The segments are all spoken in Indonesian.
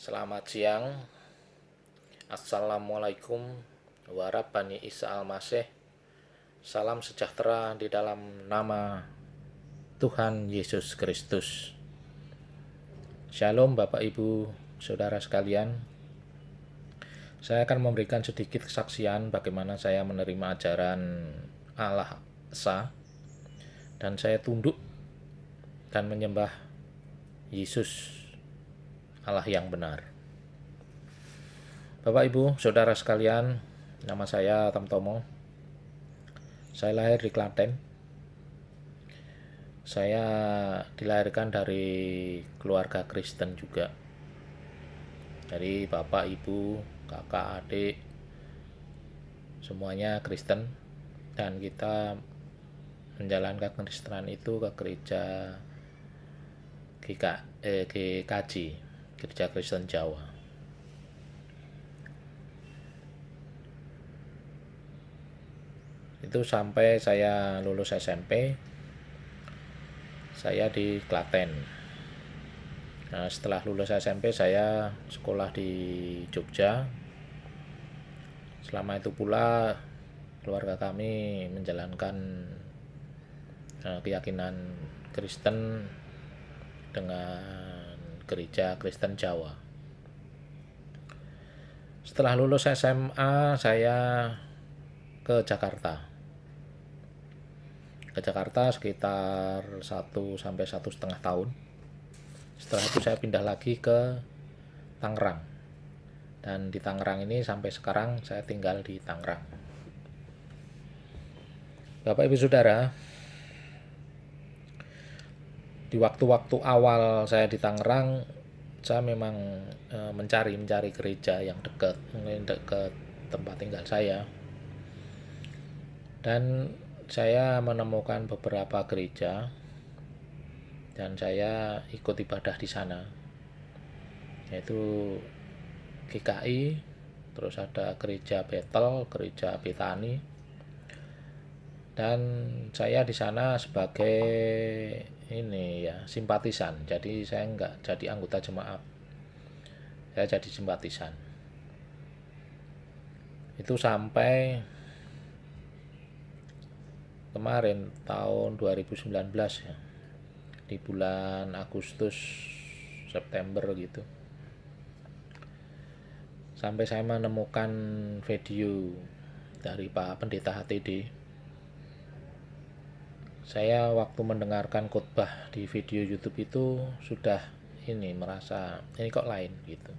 Selamat siang. Assalamualaikum warahmatullahi Isa al-Masih. Salam sejahtera di dalam nama Tuhan Yesus Kristus. Shalom Bapak Ibu Saudara sekalian. Saya akan memberikan sedikit kesaksian bagaimana saya menerima ajaran Allah Esa dan saya tunduk dan menyembah Yesus, Allah yang benar. Bapak Ibu Saudara sekalian, nama saya Tamtomo. Saya lahir di Klaten. Saya dilahirkan dari keluarga Kristen juga. Dari bapak, ibu, kakak, adik, semuanya Kristen. Dan kita menjalankan kekristenan itu ke gereja GKJ, Gereja Kristen Jawa. Itu sampai saya lulus SMP, saya di Klaten. Nah, setelah lulus SMP saya sekolah di Jogja. Selama itu pula keluarga kami menjalankan keyakinan Kristen dengan Gereja Kristen Jawa. Setelah lulus SMA saya ke Jakarta. Ke Jakarta sekitar 1-1,5 tahun. Setelah itu saya pindah lagi ke Tangerang. Dan di Tangerang ini sampai sekarang saya tinggal di Tangerang. Bapak Ibu Saudara, di waktu-waktu awal saya di Tangerang, saya memang mencari gereja yang dekat, mungkin dekat tempat tinggal saya. Dan saya menemukan beberapa gereja dan saya ikut ibadah di sana, yaitu GKI, terus ada gereja Betel, gereja Betani, dan saya di sana sebagai simpatisan. Jadi saya nggak jadi anggota jemaat, saya jadi simpatisan. Itu sampai kemarin tahun 2019 ya, di bulan Agustus September gitu, sampai saya menemukan video dari Pak Pendeta HTD. Saya waktu mendengarkan khotbah di video YouTube itu sudah merasa ini kok lain gitu,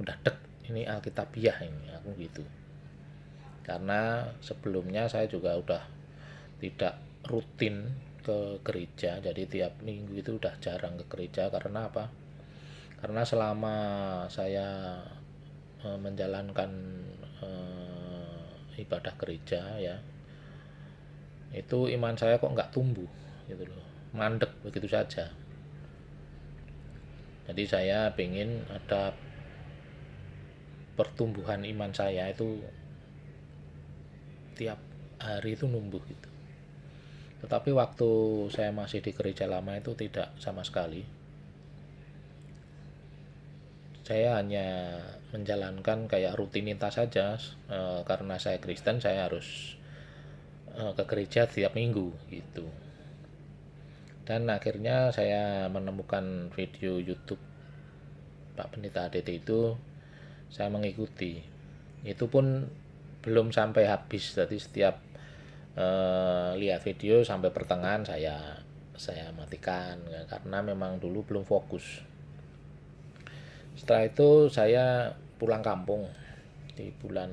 udah ini Alkitabiah ini aku gitu. Karena sebelumnya saya juga udah tidak rutin ke gereja, jadi tiap minggu itu udah jarang ke gereja. Karena apa? Karena selama saya menjalankan ibadah gereja ya, itu iman saya kok nggak tumbuh gitu loh, mandek begitu saja. Jadi saya pengen ada pertumbuhan iman saya itu tiap hari itu numbuh gitu. Tetapi waktu saya masih di gereja lama itu tidak sama sekali. Saya hanya menjalankan kayak rutinitas saja, karena saya Kristen saya harus ke gereja tiap minggu gitu. Dan akhirnya saya menemukan video YouTube Pak Pendeta HTD itu, saya mengikuti. Itu pun belum sampai habis, jadi setiap lihat video sampai pertengahan saya matikan ya, karena memang dulu belum fokus. Setelah itu saya pulang kampung di bulan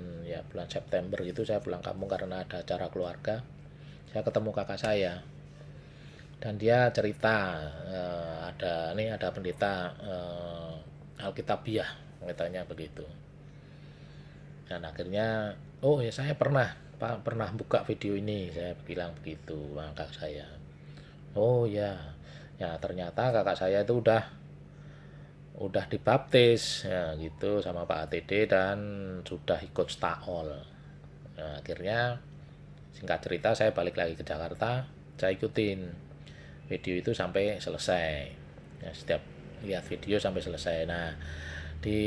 September gitu. Saya pulang kampung karena ada acara keluarga. Saya ketemu kakak saya dan dia cerita ada pendeta Alkitabiah katanya begitu. Dan akhirnya ya saya pernah buka video ini, saya bilang begitu sama kakak saya. Oh ya ternyata kakak saya itu udah dibaptis ya gitu sama Pak ATD dan sudah ikut staol. Nah, akhirnya singkat cerita saya balik lagi ke Jakarta, saya ikutin video itu sampai selesai ya, setiap lihat video sampai selesai. Nah, di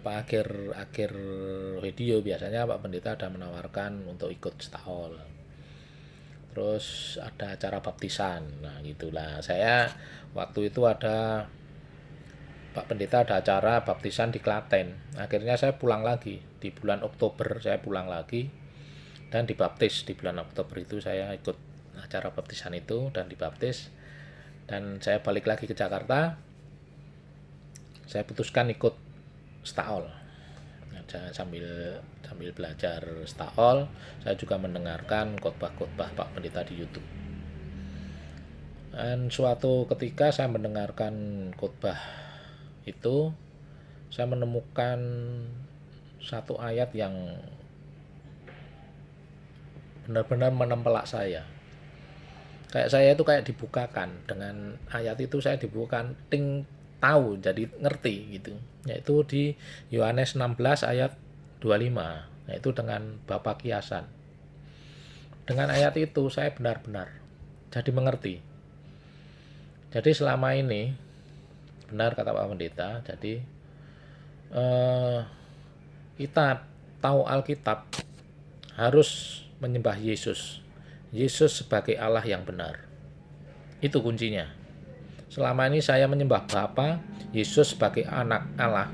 akhir video biasanya Pak Pendeta ada menawarkan untuk ikut staol. Terus ada acara baptisan. Nah, gitulah. Saya waktu itu ada Pak Pendeta ada acara baptisan di Klaten. Akhirnya saya pulang lagi di bulan Oktober, saya pulang lagi dan dibaptis di bulan Oktober itu. Saya ikut acara baptisan itu dan dibaptis, dan saya balik lagi ke Jakarta. Saya putuskan ikut staol. Nah, sambil belajar staol, saya juga mendengarkan khotbah-khotbah Pak Pendeta di YouTube. Dan suatu ketika saya mendengarkan khotbah itu, saya menemukan satu ayat yang benar-benar menempelak saya. Kayak saya itu kayak dibukakan dengan ayat itu, saya dibukakan tahu, jadi ngerti gitu. Yaitu di Yohanes 16 ayat 25, yaitu dengan Bapa kiasan. Dengan ayat itu saya benar-benar jadi mengerti. Jadi selama ini benar kata Pak Pendeta, jadi kita tahu Alkitab harus menyembah Yesus. Yesus sebagai Allah yang benar. Itu kuncinya. Selama ini saya menyembah Bapa, Yesus sebagai anak Allah,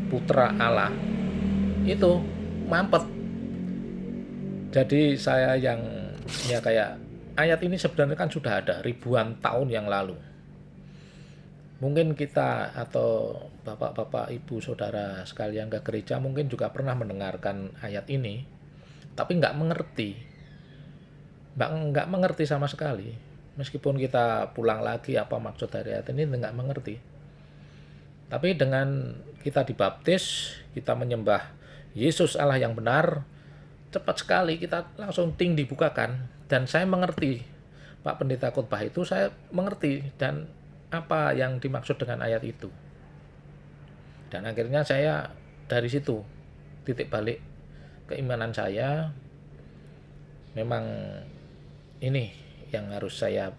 putra Allah. Itu mampet. Jadi saya yang ya kayak ayat ini sebenarnya kan sudah ada ribuan tahun yang lalu. Mungkin kita atau bapak-bapak, ibu, saudara sekalian ke gereja mungkin juga pernah mendengarkan ayat ini, tapi nggak mengerti. Nggak mengerti sama sekali. Meskipun kita pulang lagi apa maksud dari ayat ini, nggak mengerti. Tapi dengan kita dibaptis, kita menyembah Yesus Allah yang benar, cepat sekali kita langsung dibukakan. Dan saya mengerti, Pak Pendeta khotbah itu saya mengerti dan apa yang dimaksud dengan ayat itu. Dan akhirnya saya dari situ titik balik keimanan saya, memang ini yang harus saya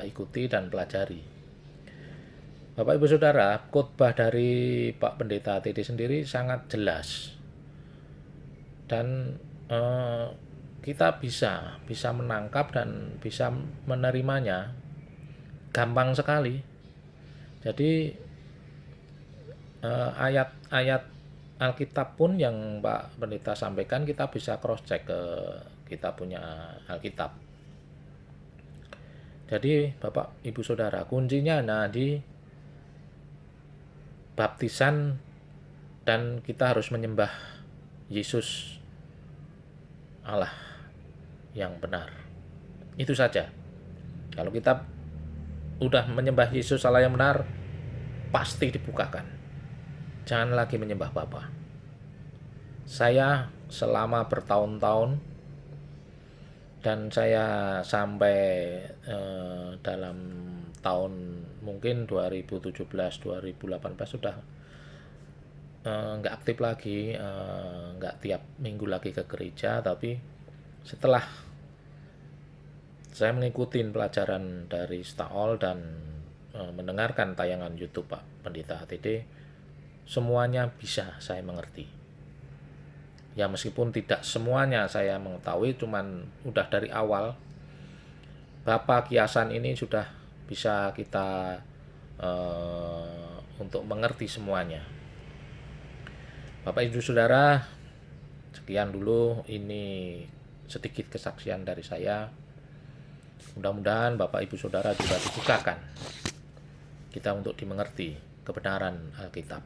ikuti dan pelajari. Bapak Ibu Saudara, khotbah dari Pak Pendeta TD sendiri sangat jelas. Dan kita bisa menangkap dan bisa menerimanya gampang sekali. Jadi ayat-ayat Alkitab pun yang Pak Pendeta sampaikan kita bisa cross check ke kita punya Alkitab. Jadi Bapak Ibu Saudara, kuncinya ada di baptisan dan kita harus menyembah Yesus Allah yang benar. Itu saja. Kalau kita udah menyembah Yesus Allah yang benar, pasti dibukakan. Jangan lagi menyembah Bapa. Saya selama bertahun-tahun, dan saya sampai dalam tahun mungkin 2017-2018 sudah nggak aktif lagi, nggak tiap minggu lagi ke gereja. Tapi setelah saya mengikuti pelajaran dari staol dan mendengarkan tayangan YouTube Pak Pendeta HTD, semuanya bisa saya mengerti. Ya meskipun tidak semuanya saya mengetahui, cuman udah dari awal Bapa kiasan ini sudah bisa kita untuk mengerti semuanya. Bapak Ibu Saudara, sekian dulu, ini sedikit kesaksian dari saya. Mudah-mudahan Bapak Ibu Saudara juga dibukakan kita untuk dimengerti kebenaran Alkitab.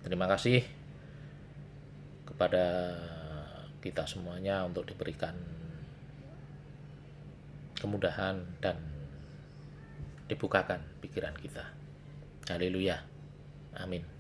Terima kasih kepada kita semuanya untuk diberikan kemudahan dan dibukakan pikiran kita. Haleluya. Amin.